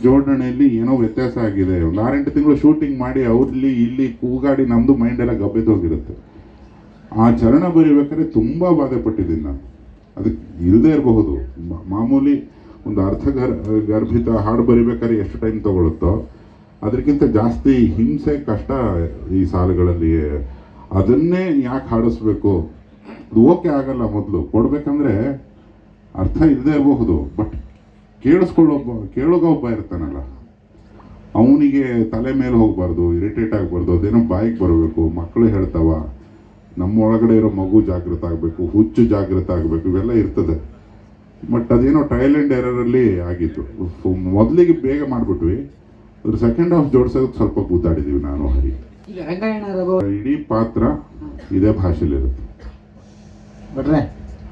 ಜೋಡಣೆಯಲ್ಲಿ ಏನೋ ವ್ಯತ್ಯಾಸ ಆಗಿದೆ. ಒಂದು 6-8 ತಿಂಗಳು ಶೂಟಿಂಗ್ ಮಾಡಿ ಅವ್ರಲ್ಲಿ ಇಲ್ಲಿ ಕೂಗಾಡಿ ನಮ್ಮದು ಮೈಂಡ್ ಎಲ್ಲ ಗಬ್ಬೆದೋಗಿರುತ್ತೆ. ಆ ಚರಣ ಬರಿಬೇಕಾದ್ರೆ ತುಂಬ ಬಾಧೆ ಪಟ್ಟಿದ್ದೀನಿ ನಾನು. ಅದಕ್ಕೆ ಇಲ್ಲದೆ ಇರಬಹುದು, ಮಾಮೂಲಿ ಒಂದು ಗರ್ಭಿತ ಹಾಡು ಬರಿಬೇಕಾದ್ರೆ ಎಷ್ಟು ಟೈಮ್ ತಗೊಳುತ್ತೋ ಅದಕ್ಕಿಂತ ಜಾಸ್ತಿ ಹಿಂಸೆ ಕಷ್ಟ ಈ ಸಾಲುಗಳಲ್ಲಿ. ಅದನ್ನೇ ಯಾಕೆ ಹಾಡಿಸ್ಬೇಕು, ಅದು ಓಕೆ ಆಗಲ್ಲ. ಮೊದಲು ಕೊಡ್ಬೇಕಂದ್ರೆ ಅರ್ಥ ಇಲ್ಲದೆ ಇರಬಹುದು, ಬಟ್ ಕೇಳೋಗ ಒಬ್ಬ ಇರ್ತಾನಲ್ಲ, ಅವನಿಗೆ ತಲೆ ಮೇಲೆ ಹೋಗಬಾರ್ದು, ಇರಿಟೇಟ್ ಆಗಬಾರ್ದು, ಅದೇನೋ ಬಾಯಿಗೆ ಬರಬೇಕು. ಮಕ್ಕಳು ಹೇಳ್ತಾವ, ನಮ್ಮ ಒಳಗಡೆ ಇರೋ ಮಗು ಜಾಗೃತ ಆಗಬೇಕು, ಹುಚ್ಚು ಜಾಗೃತ ಆಗಬೇಕು, ಇವೆಲ್ಲ ಇರ್ತದೆ. ಬಟ್ ಅದೇನೋ ಟ್ರಯಲ್ ಆ್ಯಂಡ್ ಎರರಲ್ಲಿ ಆಗಿತ್ತು. ಮೊದಲಿಗೆ ಬೇಗ ಮಾಡಿಬಿಟ್ವಿ, ಅದ್ರ ಸೆಕೆಂಡ್ ಹಾಫ್ ಜೋಡಿಸೋದಕ್ಕೆ ಸ್ವಲ್ಪ ಕೂತಾಡಿದ್ದೀವಿ ನಾನು ಹರಿ. ಇಡೀ ಪಾತ್ರ ಇದೇ ಭಾಷೆಲಿರುತ್ತೆ.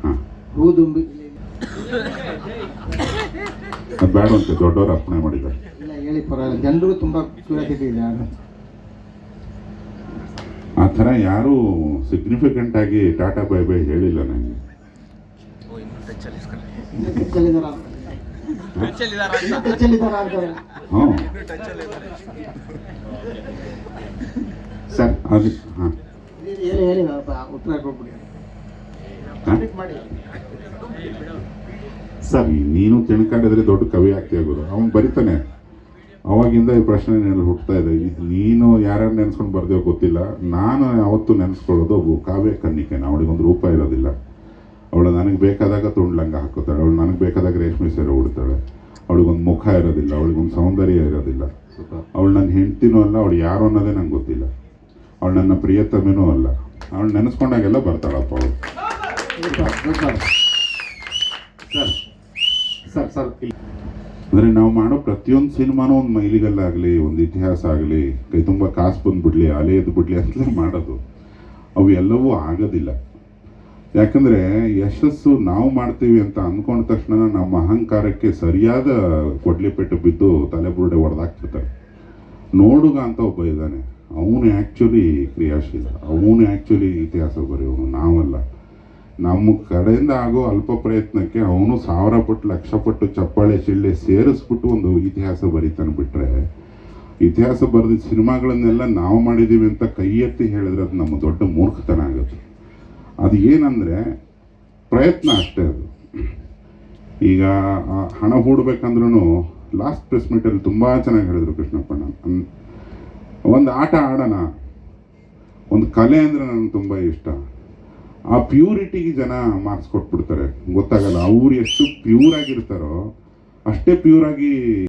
ಹಾಂ, ಅದು ಬೇಡ ಅಂತೆ ದೊಡ್ಡವರು ಅರ್ಪಣೆ ಮಾಡಿದ್ದಾರೆ. ಹೇಳಿ ಪರವಾಗಿಲ್ಲ, ಜನರು ತುಂಬ ಕ್ಯೂರಿಯಾಸಿಟಿ ಇದೆ. ಆ ಥರ ಯಾರೂ ಸಿಗ್ನಿಫಿಕೆಂಟ್ ಆಗಿ ಟಾಟಾ ಬೈ ಬೈ ಹೇಳಿಲ್ಲ ನನಗೆ. ಹಾಂ ಸರ್, ಅದು ಹಾಂ ಹೇಳಿ ಉತ್ತರ ಕೊಟ್ಬಿಡಿ ಸರ್. ನೀನು ತಿಳ್ಕೊಂಡಿದ್ರೆ ದೊಡ್ಡ ಕವಿ ಆಗ್ತೀಯ ಗುರು. ಅವನು ಬರಿತಾನೆ, ಅವಾಗಿಂದ ಈ ಪ್ರಶ್ನೆ ಹುಟ್ಟುತ್ತಾ ಇದೆ. ನೀನು ಯಾರ್ಯಾರು ನೆನೆಸ್ಕೊಂಡು ಬರ್ದೇವೋ ಗೊತ್ತಿಲ್ಲ. ನಾನು ಯಾವತ್ತೂ ನೆನೆಸ್ಕೊಳ್ಳೋದು ಕಾವ್ಯ ಕನ್ನಿಕೆನ. ಅವಳಿಗೊಂದು ರೂಪ ಇರೋದಿಲ್ಲ. ಅವಳು ನನಗೆ ಬೇಕಾದಾಗ ತುಂಡ್ಲಂಗ ಹಾಕೋತಾಳೆ, ಅವಳು ನನಗೆ ಬೇಕಾದಾಗ ರೇಷ್ಮೆ ಸೀರೆ ಉಡ್ತಾಳೆ. ಅವಳಿಗೊಂದು ಮುಖ ಇರೋದಿಲ್ಲ, ಅವಳಿಗೊಂದು ಸೌಂದರ್ಯ ಇರೋದಿಲ್ಲ. ಅವಳು ನನ್ನ ಹೆಂಡ್ತಿನೂ ಅಲ್ಲ, ಅವಳು ಯಾರು ಅನ್ನೋದೇ ನಂಗೆ ಗೊತ್ತಿಲ್ಲ. ಅವಳು ನನ್ನ ಪ್ರಿಯತಮೇನೂ ಅಲ್ಲ. ಅವಳು ನೆನೆಸ್ಕೊಂಡಾಗೆಲ್ಲ ಬರ್ತಾಳಪ್ಪ ಅವಳು. ಸರ್ ಸರ್ ಅಂದರೆ ನಾವು ಮಾಡೋ ಪ್ರತಿಯೊಂದು ಸಿನಿಮಾನೂ ಒಂದು ಮೈಲಿಗಲ್ಲಾಗಲಿ, ಒಂದು ಇತಿಹಾಸ ಆಗಲಿ, ಕೈ ತುಂಬ ಕಾಸು ಬಂದುಬಿಡ್ಲಿ, ಅಲೆ ಎದ್ದು ಬಿಡಲಿ ಅಂತಲೇ ಮಾಡೋದು. ಅವು ಎಲ್ಲವೂ ಆಗೋದಿಲ್ಲ. ಯಾಕಂದರೆ ಯಶಸ್ಸು ನಾವು ಮಾಡ್ತೀವಿ ಅಂತ ಅಂದ್ಕೊಂಡ ತಕ್ಷಣ ನಮ್ಮ ಅಹಂಕಾರಕ್ಕೆ ಸರಿಯಾದ ಕೊಡ್ಲಿಪೆಟ್ಟು ಬಿದ್ದು ತಲೆಬುರುಡೆ ಹೊಡೆದಾಕ್ತಿರ್ತಾರೆ. ನೋಡುಗ ಅಂತ ಒಬ್ಬ ಇದ್ದಾನೆ, ಅವನು ಆ್ಯಕ್ಚುಲಿ ಕ್ರಿಯಾಶೀಲ, ಅವನು ಆ್ಯಕ್ಚುಲಿ ಇತಿಹಾಸ ಬರೆಯೋನು, ನಾವಲ್ಲ. ನಮ್ಮ ಕಡೆಯಿಂದ ಆಗೋ ಅಲ್ಪ ಪ್ರಯತ್ನಕ್ಕೆ ಅವನು 1000 ಪಟ್ಟು 1,00,000 ಪಟ್ಟು ಚಪ್ಪಾಳೆ ಶಿಳ್ಳೆ ಸೇರಿಸ್ಬಿಟ್ಟು ಒಂದು ಇತಿಹಾಸ ಬರೀತಾನೆ. ಬಿಟ್ಟರೆ ಇತಿಹಾಸ ಬರೆದಿದ್ದ ಸಿನಿಮಾಗಳನ್ನೆಲ್ಲ ನಾವು ಮಾಡಿದ್ದೀವಿ ಅಂತ ಕೈ ಎತ್ತಿ ಹೇಳಿದ್ರೆ ಅದು ನಮ್ಮ ದೊಡ್ಡ ಮೂರ್ಖತನ ಆಗುತ್ತೆ. ಅದು ಏನಂದರೆ ಪ್ರಯತ್ನ ಅಷ್ಟೇ. ಅದು ಈಗ ಹಣ ಹೂಡಬೇಕಂದ್ರೂ ಲಾಸ್ಟ್ ಪ್ರೆಸ್ ಮೀಟಲ್ಲಿ ತುಂಬ ಚೆನ್ನಾಗಿ ಹೇಳಿದರು ಕೃಷ್ಣಪ್ಪಣ್ಣ. ಒಂದು ಆಟ ಆಡೋಣ, ಒಂದು ಕಲೆ ಅಂದರೆ ನನಗೆ ತುಂಬ ಇಷ್ಟ. ಆ ಪ್ಯೂರಿಟಿಗೆ ಜನ ಮಾರ್ಕ್ಸ್ ಕೊಟ್ಬಿಡ್ತಾರೆ, ಗೊತ್ತಾಗಲ್ಲ. ಅವ್ರು ಎಷ್ಟು ಪ್ಯೂರ್ ಆಗಿರ್ತಾರೋ ಅಷ್ಟೇ ಪ್ಯೂರಾಗಿ